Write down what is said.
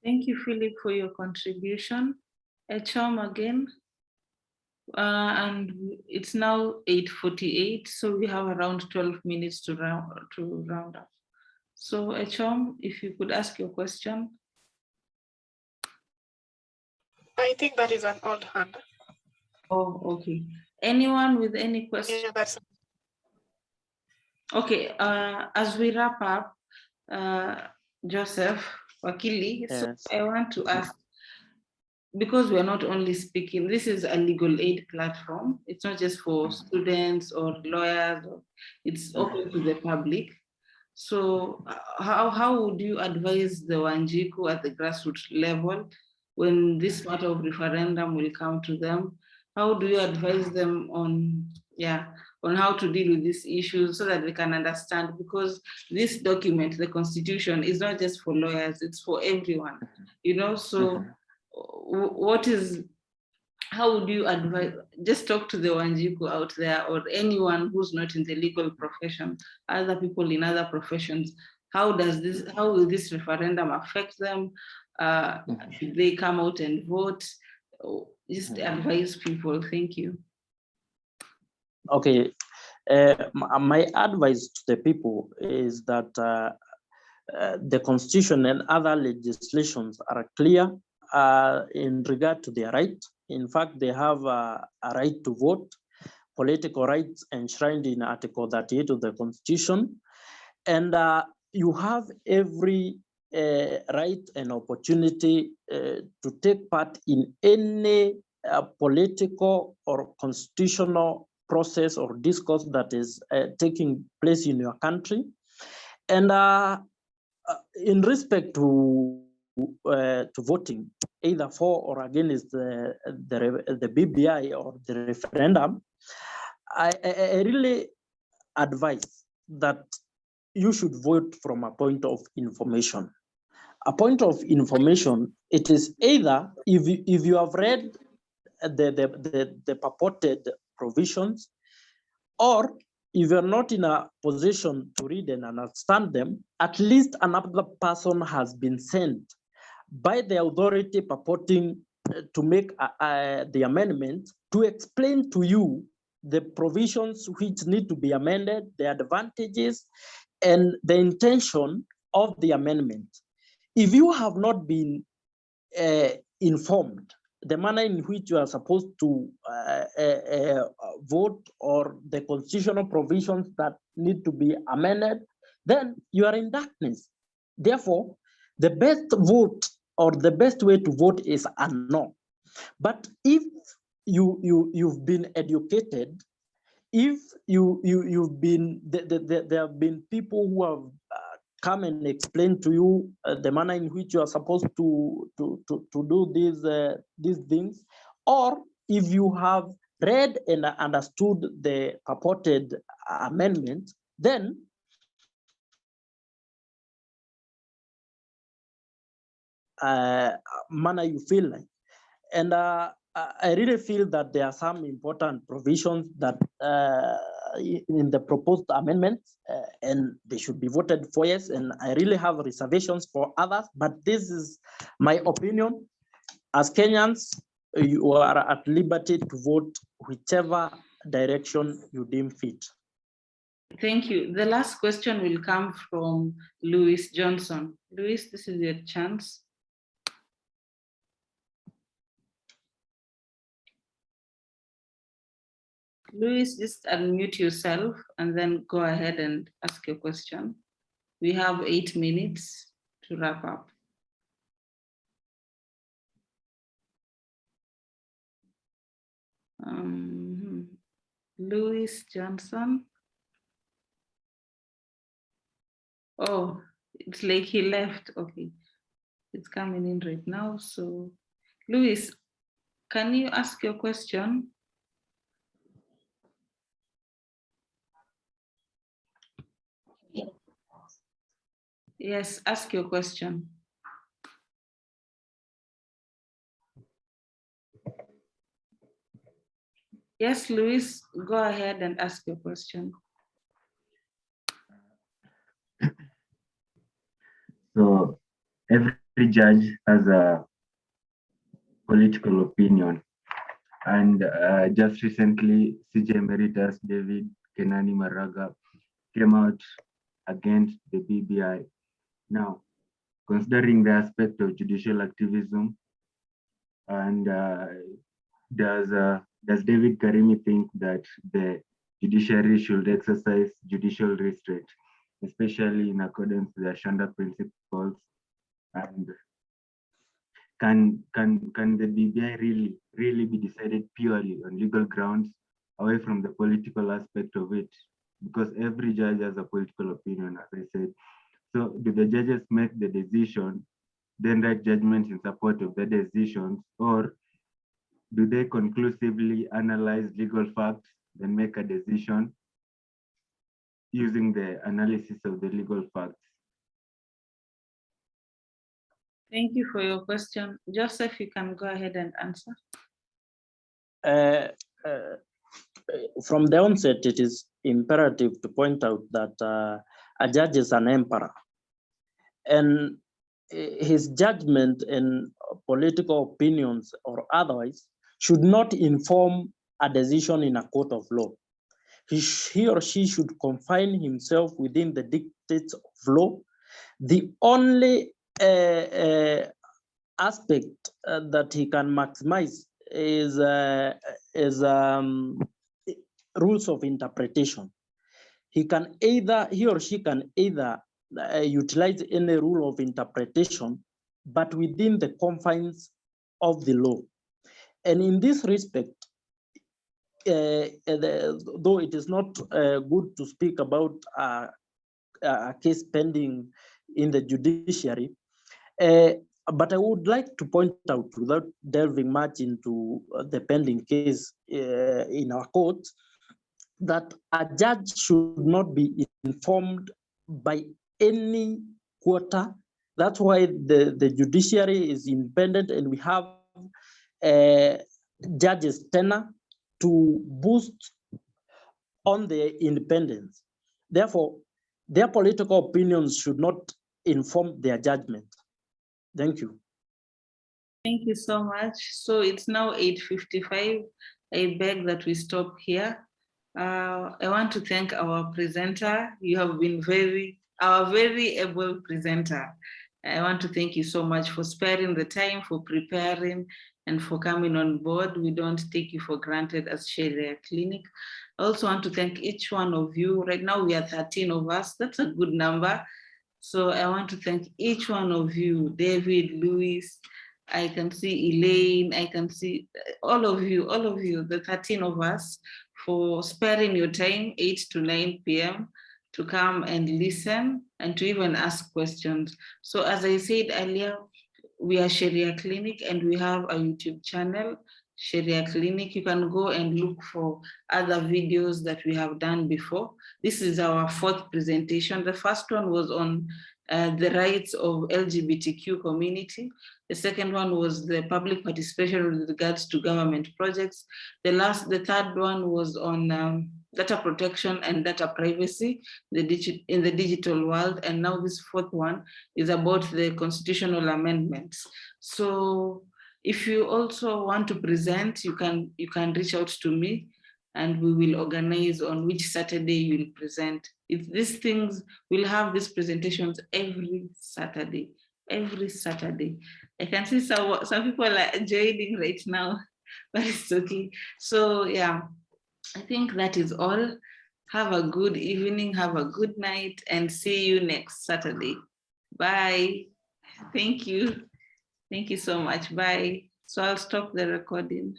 Thank you, Philip, for your contribution. Echom again. And it's now 8:48, so we have around 12 minutes to round up. So Echom, if you could ask your question. I think that is an old hand. Oh, okay. Anyone with any questions? Yeah, that's okay. As we wrap up, Joseph, Wakili, Yes. so I want to ask, because we're not only speaking, this is a legal aid platform. It's not just for students or lawyers, it's open to the public. So how would you advise the Wanjiku at the grassroots level when this matter of referendum will come to them? How do you advise them on how to deal with these issues so that they can understand? Because this document, the Constitution, is not just for lawyers, it's for everyone, so how would you advise? Just talk to the Wanjiku out there, or anyone who's not in the legal profession, other people in other professions. How will this referendum affect them? Should they come out and vote? Just advise people. Thank you. Okay, my advice to the people is that the Constitution and other legislations are clear in regard to their right. In fact, they have a right to vote, political rights enshrined in Article 38 of the Constitution. And you have every right and opportunity to take part in any political or constitutional process or discourse that is taking place in your country. And in respect to voting, either for or against the BBI or the referendum, I really advise that you should vote from a point of information. A point of information, it is either if you have read the purported provisions, or if you're not in a position to read and understand them, at least another person has been sent by the authority purporting to make the amendment to explain to you the provisions which need to be amended, the advantages, and the intention of the amendment. If you have not been informed the manner in which you are supposed to vote, or the constitutional provisions that need to be amended, then you are in darkness. Therefore, the best vote or the best way to vote is a no. But if you've been educated, if you've been, there have been people who have come and explain to you the manner in which you are supposed to do these things, or if you have read and understood the purported amendment, then manner you feel like. And I really feel that there are some important provisions that in the proposed amendments, and they should be voted for, yes, and I really have reservations for others, but this is my opinion. As Kenyans, you are at liberty to vote whichever direction you deem fit. Thank you. The last question will come from Louis Johnson. Louis, this is your chance. Louis, just unmute yourself and then go ahead and ask your question. We have 8 minutes to wrap up. Louis Johnson. Oh, it's like he left. Okay, it's coming in right now. So, Louis, can you ask your question? Yes, ask your question. Yes, Louis, go ahead and ask your question. So every every judge has a political opinion. And just recently, CJ Emeritus David Kenani Maraga came out against the BBI. Now, considering the aspect of judicial activism, and does David Karimi think that the judiciary should exercise judicial restraint, especially in accordance with the Shanda principles? And can the BBI really be decided purely on legal grounds, away from the political aspect of it? Because every judge has a political opinion, as I said. So do the judges make the decision, then write judgments in support of the decisions, or do they conclusively analyze legal facts, then make a decision using the analysis of the legal facts? Thank you for your question. Joseph, you can go ahead and answer. From the onset, it is imperative to point out that a judge is an emperor, and his judgment and political opinions or otherwise should not inform a decision in a court of law. He or she should confine himself within the dictates of law. The only aspect that he can maximize is rules of interpretation. He or she can either utilize any rule of interpretation, but within the confines of the law. And in this respect, though it is not good to speak about a case pending in the judiciary, but I would like to point out, without delving much into the pending case in our courts, that a judge should not be informed by any quarter. That's why the judiciary is independent, and we have judges' tenure to boost on their independence. Therefore, their political opinions should not inform their judgment. Thank you. Thank you so much. So it's now 8:55. I beg that we stop here. I want to thank our presenter. You have been our very able presenter. I want to thank you so much for sparing the time, for preparing, and for coming on board. We don't take you for granted as Sharia Clinic. I also want to thank each one of you. Right now we are 13 of us. That's a good number. So I want to thank each one of you, David, Louis, I can see Elaine, I can see all of you, the 13 of us, for sparing your time, 8 to 9 p.m. to come and listen and to even ask questions. So as I said earlier, we are Sharia Clinic and we have a YouTube channel, Sharia Clinic. You can go and look for other videos that we have done before. This is our 4th presentation. The first one was on the rights of LGBTQ community. The second one was the public participation with regards to government projects. The third one was on data protection and data privacy in the digital world. And now this 4th one is about the constitutional amendments. So if you also want to present, you can reach out to me and we will organize on which Saturday you'll present. These things, we'll have these presentations every Saturday. I can see some people are joining right now, but it's okay. So yeah, I think that is all. Have a good evening, have a good night, and see you next Saturday. Bye. Thank you. Thank you so much. Bye. So I'll stop the recording.